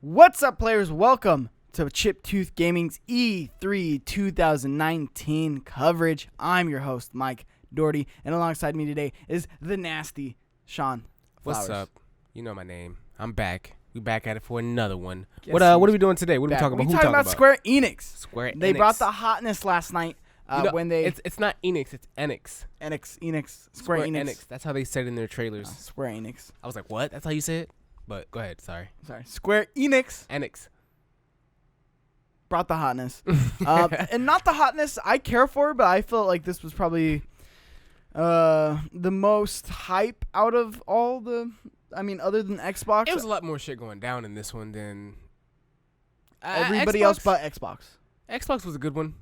What's up, players? Welcome to Chiptooth Gaming's E3 2019 coverage. I'm your host, Mike Doherty, and alongside me today is the nasty Shawn Flowers. What's up? You know my name. I'm back. We back at it for another one. What are we doing today? What are we talking about? We're talking about Square Enix. They Enix. brought the hotness last night when they... It's not Enix, it's Enix. Enix. Square Enix. That's how they said it in their trailers. Square Enix. I was like, what? That's how you say it? But go ahead. Sorry. Square Enix. Enix. Brought the hotness. And not the hotness I care for, but I felt like this was probably the most hype out of all the... I mean, other than Xbox. It was a lot more shit going down in this one than... everybody Xbox, else but Xbox. Xbox was a good one.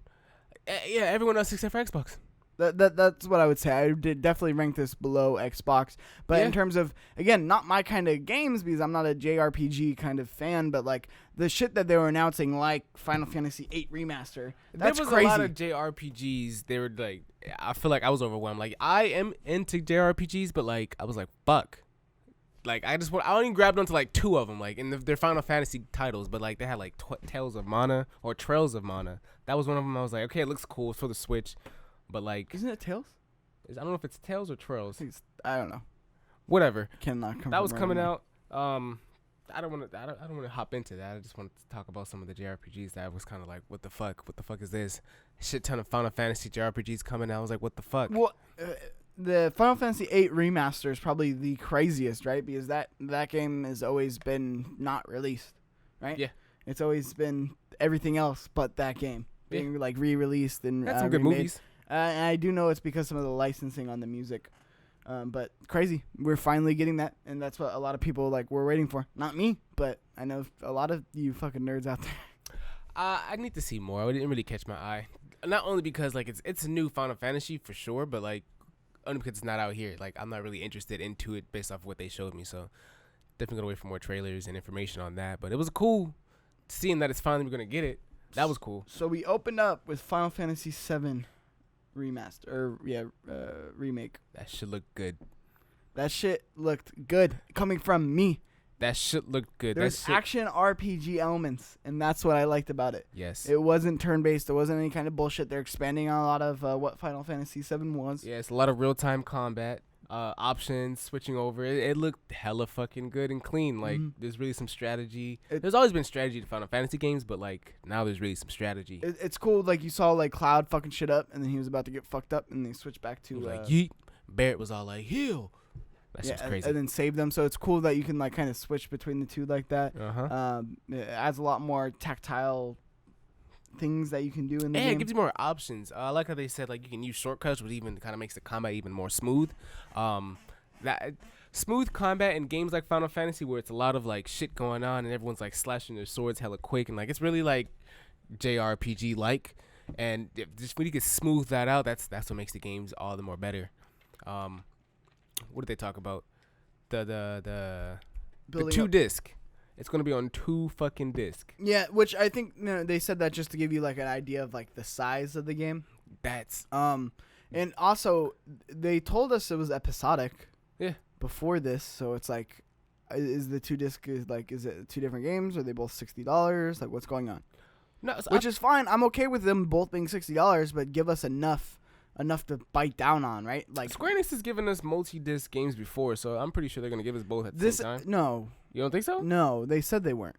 Yeah, everyone else except for Xbox. That's what I would say. I did definitely rank this below Xbox. But in terms of, again, not my kind of games because I'm not a JRPG kind of fan, but like the shit that they were announcing, like Final Fantasy VIII Remaster, that's there was crazy. a lot of JRPGs. They were like, I feel like I was overwhelmed. Like, I am into JRPGs, but like, I was like, fuck. Like, I only grabbed onto like two of them, like in their Final Fantasy titles, but like they had like Trails of Mana. That was one of them. I was like, okay, it looks cool. It's for the Switch. But like, isn't it Tales? I don't know if it's Tales or Trails. I don't know. Whatever. Cannot come. That was coming out. I don't want to hop into that. I just wanted to talk about some of the JRPGs that was kind of like, what the fuck? What the fuck is this? Shit ton of Final Fantasy JRPGs coming out. I was like, what the fuck? Well, the Final Fantasy VIII Remaster is probably the craziest, right? Because that game has always been not released, right? Yeah. It's always been everything else but that game being like re-released and had some good movies. And I do know it's because some of the licensing on the music. But crazy. We're finally getting that, and that's what a lot of people like were waiting for. Not me, but I know a lot of you fucking nerds out there. I need to see more. It didn't really catch my eye. Not only because like it's a new Final Fantasy for sure, but like only because it's not out here. Like I'm not really interested into it based off of what they showed me. So definitely gonna wait for more trailers and information on that. But it was cool seeing that it's finally gonna get it. That was cool. So we opened up with Final Fantasy VII remaster remake. That shit looked good. That shit looked good coming from me. That shit looked good. There's action RPG elements, and that's what I liked about it. Yes. It wasn't turn-based. It wasn't any kind of bullshit. They're expanding on a lot of what Final Fantasy VII was. Yeah, it's a lot of real-time combat, options, switching over. It looked hella fucking good and clean. Like, there's really some strategy. There's always been strategy to Final Fantasy games, but, like, now there's really some strategy. It's cool. Like, you saw, like, Cloud fucking shit up, and then he was about to get fucked up, and they switched back to... like, yeet. Barrett was all like, heal. That shit's crazy. And then save them. So it's cool that you can, like, kind of switch between the two like that. It adds a lot more tactile things that you can do in the game. Yeah, it gives you more options. I like how they said, like, you can use shortcuts, which even kind of makes the combat even more smooth. That smooth combat in games like Final Fantasy where it's a lot of, like, shit going on and everyone's, like, slashing their swords hella quick. And, like, it's really, like, JRPG-like. And just when you can smooth that out, that's what makes the games all the more better. What did they talk about? The 2-disc. It's going to be on 2 fucking discs. Yeah, which I think they said that just to give you like an idea of like the size of the game. That's and also they told us it was episodic. Yeah. Before this, so it's like, is the 2-disc is it 2 different games? Are they both $60? Like, what's going on? No, which is fine. I'm okay with them both being $60, but give us enough to bite down on, right? Like Square Enix has given us multi-disc games before, so I'm pretty sure they're gonna give us both at the same time. No. You don't think so? No, they said they weren't.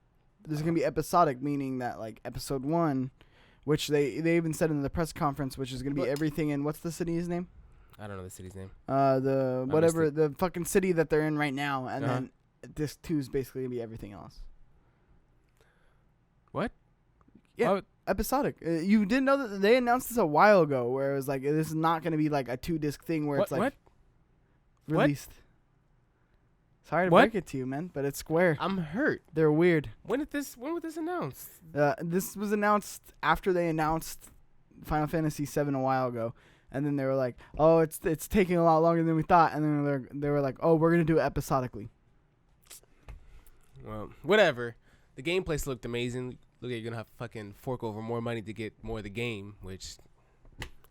This is gonna be episodic, meaning that like episode 1, which they even said in the press conference, which is gonna be everything in what's the city's name? I don't know the city's name. The fucking city that they're in right now, and then disc 2 is basically gonna be everything else. What? Yeah. Episodic. You didn't know that they announced this a while ago, where it was like this is not going to be like a 2-disc thing where it's like released. Sorry to break it to you, man, but it's Square. I'm hurt. They're weird. When was this announced? This was announced after they announced Final Fantasy VII a while ago, and then they were like, "Oh, it's taking a lot longer than we thought," and then they were like, "Oh, we're gonna do it episodically." Well, whatever. The gameplay looked amazing. Look, you're gonna have to fucking fork over more money to get more of the game, which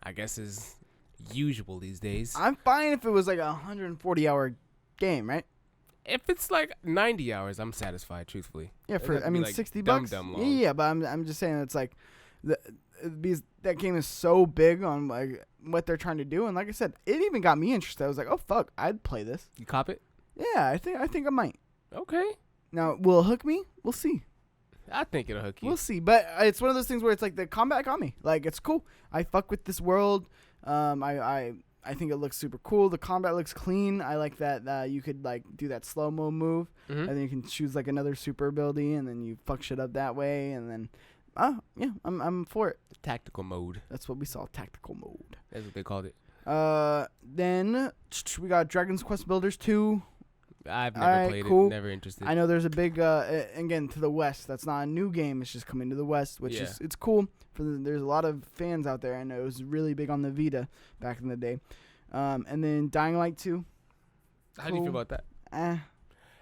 I guess is usual these days. I'm fine if it was like a 140-hour game, right? If it's like 90 hours, I'm satisfied. Truthfully. Yeah, It doesn't be, like, $60. dumb long. Yeah, but I'm just saying it's like because that game is so big on like what they're trying to do, and like I said, it even got me interested. I was like, oh fuck, I'd play this. You cop it? Yeah, I think I might. Okay. Now, will it hook me? We'll see. I think it'll hook you. We'll see. But it's one of those things where it's like the combat got me. Like, it's cool. I fuck with this world. I think it looks super cool. The combat looks clean. I like that you could like do that slow-mo move, and then you can choose like another super ability, and then you fuck shit up that way, and then yeah, I'm for it. Tactical mode. That's what we saw, tactical mode. That's what they called it. Then we got Dragon's Quest Builders 2. I've never played it. Never interested. I know there's a big again to the west. That's not a new game. It's just coming to the west, which is it's cool. There's a lot of fans out there. I know it was really big on the Vita back in the day. And then Dying Light 2. How do you feel about that?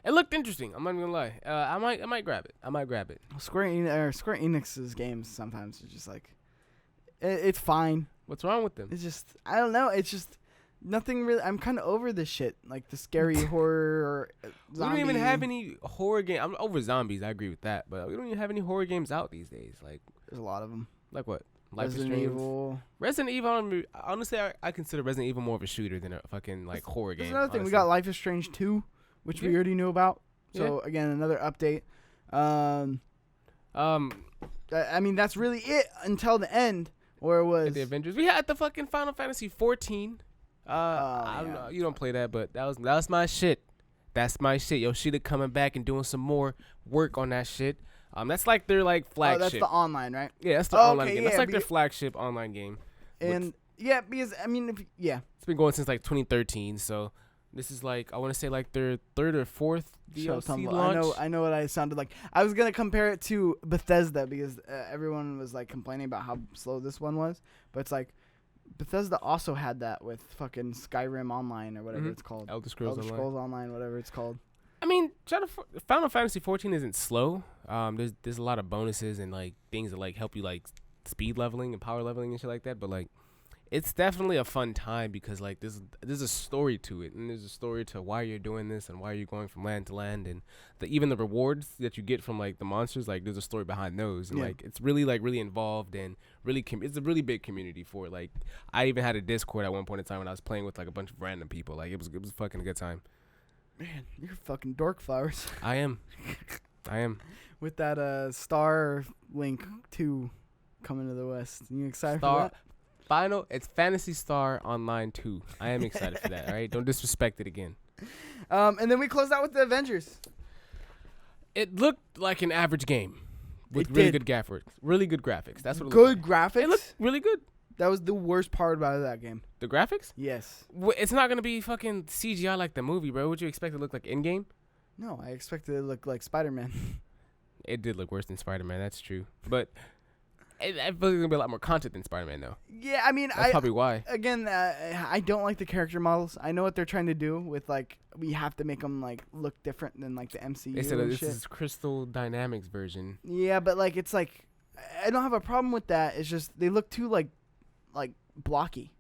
It looked interesting. I'm not even gonna lie. I might grab it. Square Enix's games sometimes are just like, it's fine. What's wrong with them? It's just, I don't know. It's just nothing really. I'm kind of over this shit, like the scary horror. Or we don't even have any horror games. I'm over zombies. I agree with that, but we don't even have any horror games out these days. Like, there's a lot of them. Like what? Resident Evil. Resident Evil. Honestly, I consider Resident Evil more of a shooter than a fucking like horror game. There's another thing. We got Life is Strange 2, which we already knew about. So again, another update. I mean, that's really it until the end, where it was the Avengers. We had the fucking Final Fantasy 14. I don't know. You don't play that, but that was my shit. That's my shit. Yoshida coming back and doing some more work on that shit. That's like their like flagship. Oh, that's the online, right? Yeah, that's the online game. That's like their flagship online game. And because I mean, it's been going since like 2013. So this is like I want to say like their third or fourth DLC launch. I know what I sounded like. I was gonna compare it to Bethesda because everyone was like complaining about how slow this one was, but it's like Bethesda also had that with fucking Skyrim Online or whatever it's called. Elder Scrolls Online, whatever it's called. I mean, Final Fantasy 14 isn't slow. There's a lot of bonuses and like things that like help you like speed leveling and power leveling and shit like that. But like, it's definitely a fun time because like there's a story to it, and there's a story to why you're doing this and why you're going from land to land, and even the rewards that you get from like the monsters. Like, there's a story behind those, and like it's really involved and it's a really big community for it. Like, I even had a Discord at one point in time when I was playing with like a bunch of random people. Like, it was fucking a good time. Man, you're fucking dork, Flowers. I am. With that Star Link 2 coming to the West. You excited for that? It's Phantasy Star Online 2. I am excited for that, all right? Don't disrespect it again. And then we closed out with the Avengers. It looked like an average game with good graphics. Really good graphics. That's what it looked like. Graphics? It looked really good. That was the worst part about that game. The graphics? Yes. It's not going to be fucking CGI like the movie, bro. Would you expect it to look like in-game? No, I expected it to look like Spider-Man. It did look worse than Spider-Man. That's true. But I feel like there's going to be a lot more content than Spider-Man, though. Yeah, I mean, that's probably why. Again, I don't like the character models. I know what they're trying to do with, like, we have to make them, like, look different than, like, the MCU. They said this is Crystal Dynamics version. Yeah, but, like, it's, like, I don't have a problem with that. It's just they look too, like blocky.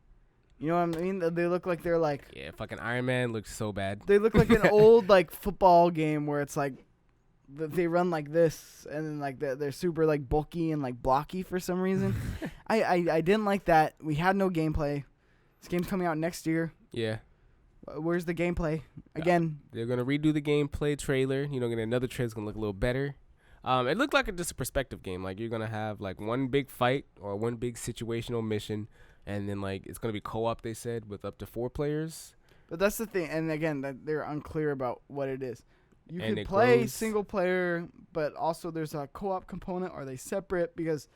You know what I mean? They look like they're, like... Yeah, fucking Iron Man looks so bad. They look like an old, like, football game where it's, like, they run like this, and then like they're super like bulky and like blocky for some reason. I didn't like that. We had no gameplay. This game's coming out next year. Yeah. Where's the gameplay? Again, they're gonna redo the gameplay trailer. You know, get another trailer's gonna look a little better. It looked like just a perspective game. Like, you're gonna have like one big fight or one big situational mission, and then like it's gonna be co-op. They said with up to 4 players. But that's the thing, and again, that they're unclear about what it is. You can play single player, but also there's a co-op component. Are they separate? Because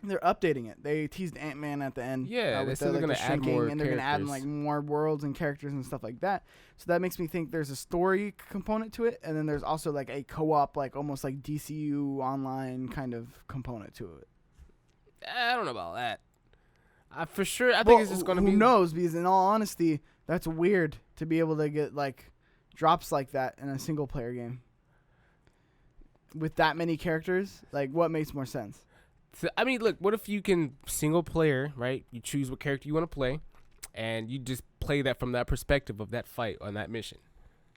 they're updating it. They teased Ant-Man at the end. Yeah, they said they're going to add more and they're going to add like more worlds and characters and stuff like that. So that makes me think there's a story component to it, and then there's also like a co-op, like almost like DCU online kind of component to it. I don't know about that. For sure, I think it's just going to be... Who knows? Because in all honesty, that's weird to be able to get like... drops like that in a single player game with that many characters. Like, what makes more sense? So, I mean, look, what if you can single player, right? You choose what character you want to play, and you just play that from that perspective of that fight on that mission.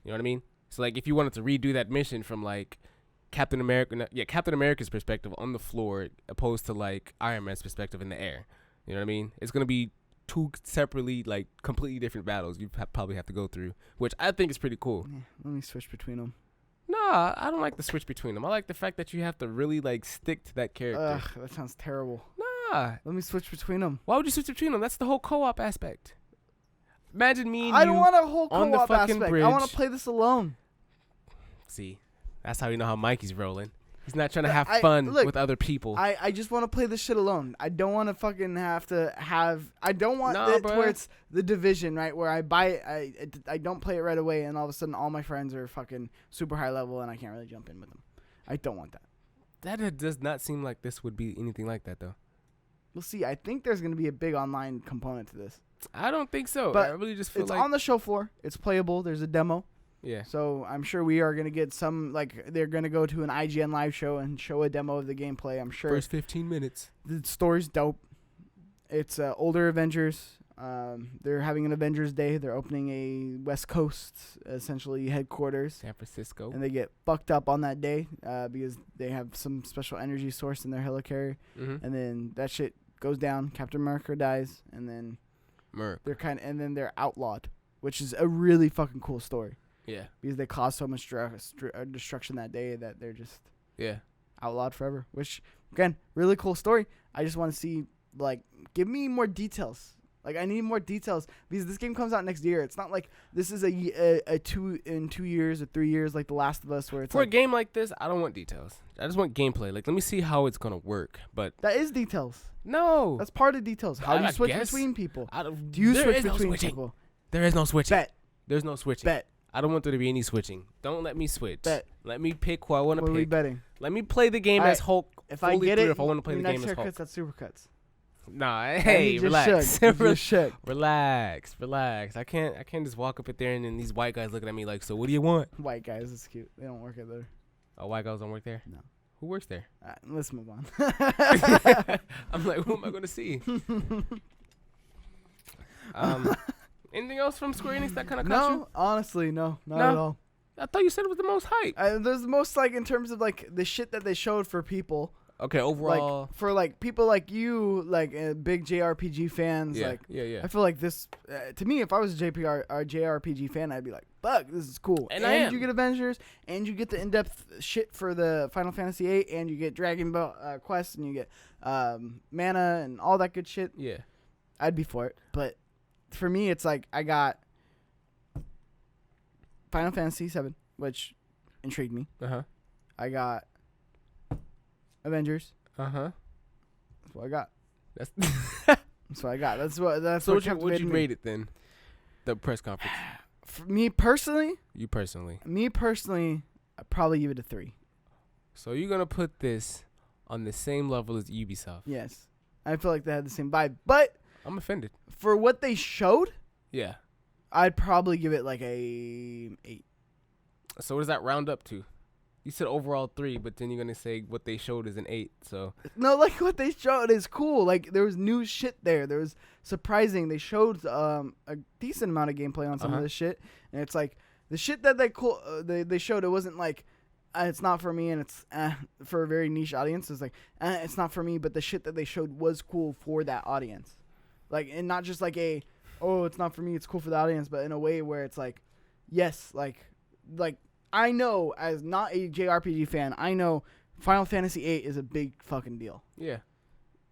You know what I mean? So like if you wanted to redo that mission from like Captain America's perspective on the floor opposed to like Iron Man's perspective in the air. You know what I mean? It's gonna be two separately like completely different battles you probably have to go through, which I think is pretty cool. Yeah, let me switch between them. Nah, I don't like the switch between them. I like the fact that you have to really like stick to that character. Ugh, that sounds terrible. Nah. Let me switch between them. Why would you switch between them? That's the whole co-op aspect. Imagine me and I you don't want a whole on the co-op fucking aspect. bridge. I want to play this alone. See, that's how you know how Mikey's rolling. He's not trying to have Look, fun with other people. I just want to play this shit alone. I don't want to fucking have to have. I don't want it bruh. where it's the Division, right? Where I buy it, I don't play it right away, and all of a sudden all my friends are fucking super high level, and I can't really jump in with them. I don't want that. That does not seem like this would be anything like that, though. We'll see. I think there's going to be a big online component to this. I don't think so. But I really just feel it's like on the show floor. It's playable. There's a demo. yeah. So I'm sure we are going to get some, like, they're going to go to an IGN live show and show a demo of the gameplay. I'm sure. First 15 minutes. The story's dope. It's older Avengers. They're having an Avengers Day. They're opening a West Coast, essentially, headquarters. San Francisco. And they get fucked up on that day because they have some special energy source in their helicarrier. Mm-hmm. And then that shit goes down. Captain America dies. And then they're outlawed, which is a really fucking cool story. Yeah. Because they caused so much destruction that day that they're just outlawed forever. Which, again, really cool story. I just want to see, like, give me more details. Like, I need more details because this game comes out next year. It's not like this is a 2 years or 3 years like The Last of Us where it's for like, a game like this, I don't want details. I just want gameplay. Like, let me see how it's gonna work. But that is details. no, That's part of details. How do you switch guess. between people? Do You switch between people. There is no switching. Bet. There's no switching. Bet. I don't want there to be any switching. Don't let me switch. Bet. Let me pick who I want to What are we pick. betting? Let me play the game All as right. Hulk. If I fully get through it, if I want to play the your game next as Hulk. haircut's at Supercuts. Nah, And hey, you relax. just shook. Relax. I can't just walk up in there and then these white guys looking at me like, so what do you want? White guys, it's cute. They don't work at there. Oh, white guys don't work there? No. Who works there? Let's move on. I'm like, who am I going to see? Anything else from Square Enix that kind of caught you? No, honestly, no, not No? at all. I thought you said it was the most hype. There's the most, like, in terms of, like, the shit that they showed for people. Okay, overall. Like, for, like, people like you, like, big JRPG fans. yeah, Like, yeah. I feel like this, to me, if I was a JRPG fan, I'd be like, fuck, this is cool. And I am. You get Avengers, and you get the in-depth shit for the Final Fantasy VIII, and you get Dragon Ball Quest, and you get Mana, and all that good shit. Yeah. I'd be for it. But for me, it's like, I got Final Fantasy VII, which intrigued me. Uh-huh. I got Avengers. Uh-huh. That's what I got. That's That's what I got. That's what so would captivated you me. rate it then? The press conference. For me personally, You personally. I'd probably give it a 3. So you're going to put this on the same level as Ubisoft. Yes. I feel like they had the same vibe. But I'm offended. for what they showed, Yeah. I'd probably give it like a 8. So what does that round up to? You said overall 3, but then you're going to say what they showed is an 8. So No, like what they showed is cool. Like there was new shit there. There was surprising. They showed a decent amount of gameplay on some of this shit, and it's like the shit that they showed. It wasn't like it's not for me, and it's for a very niche audience. It's like it's not for me, but the shit that they showed was cool for that audience. Like, and not just like it's not for me. It's cool for the audience, but in a way where it's like, yes, like. I know, as not a JRPG fan, I know Final Fantasy VIII is a big fucking deal. yeah.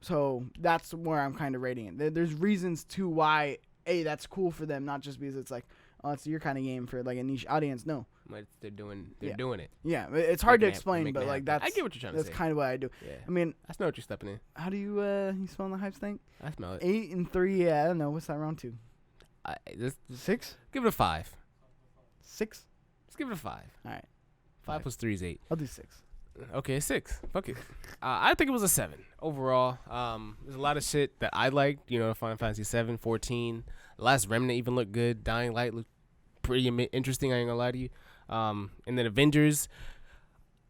So that's where I'm kind of rating it. There's reasons to why, that's cool for them, not just because it's like, oh, it's your kind of game for like a niche audience. No. But they're doing it. Yeah, it's hard to Making it explain, but like happen. I get what you're trying to say. That's kind of what I do. Yeah. I mean, I smell what you're stepping in. how do you smell the hype stank? I smell it. 8 and 3, yeah, I don't know. What's that round 2? 6? Give it a 5. 6? Let's give it a 5. All right. 5 plus 3 is 8. I'll do 6. Okay, 6. Fuck it. I think it was a 7 overall. There's a lot of shit that I liked. You know, Final Fantasy 7, 14. Last Remnant even looked good. Dying Light looked pretty interesting. I ain't gonna lie to you. And then Avengers,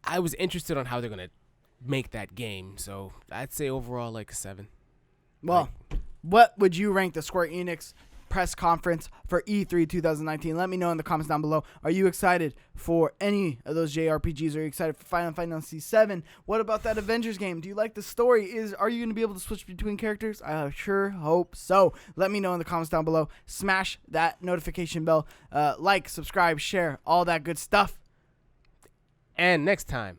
I was interested on how they're gonna make that game. So I'd say overall like a 7. Well, what would you rank the Square Enix press conference for E3 2019. Let me know in the comments down below. Are you excited for any of those JRPGs? Are you excited for Final Fantasy VII? What about that Avengers game? Do you like the story? Are you going to be able to switch between characters? I sure hope so. Let me know in the comments down below. Smash that notification bell. Like, subscribe, share, all that good stuff. And next time,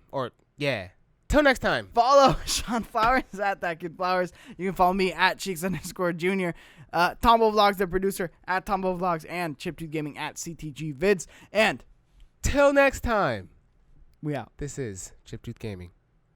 till next time. Follow Shawn Flowers at That Kid Flowers. You can follow me at Cheeks_Jr. Tambo Vlogs, the producer, at Tambo Vlogs, and Chiptooth Gaming at CTG Vids. And till next time, we out. This is Chiptooth Gaming.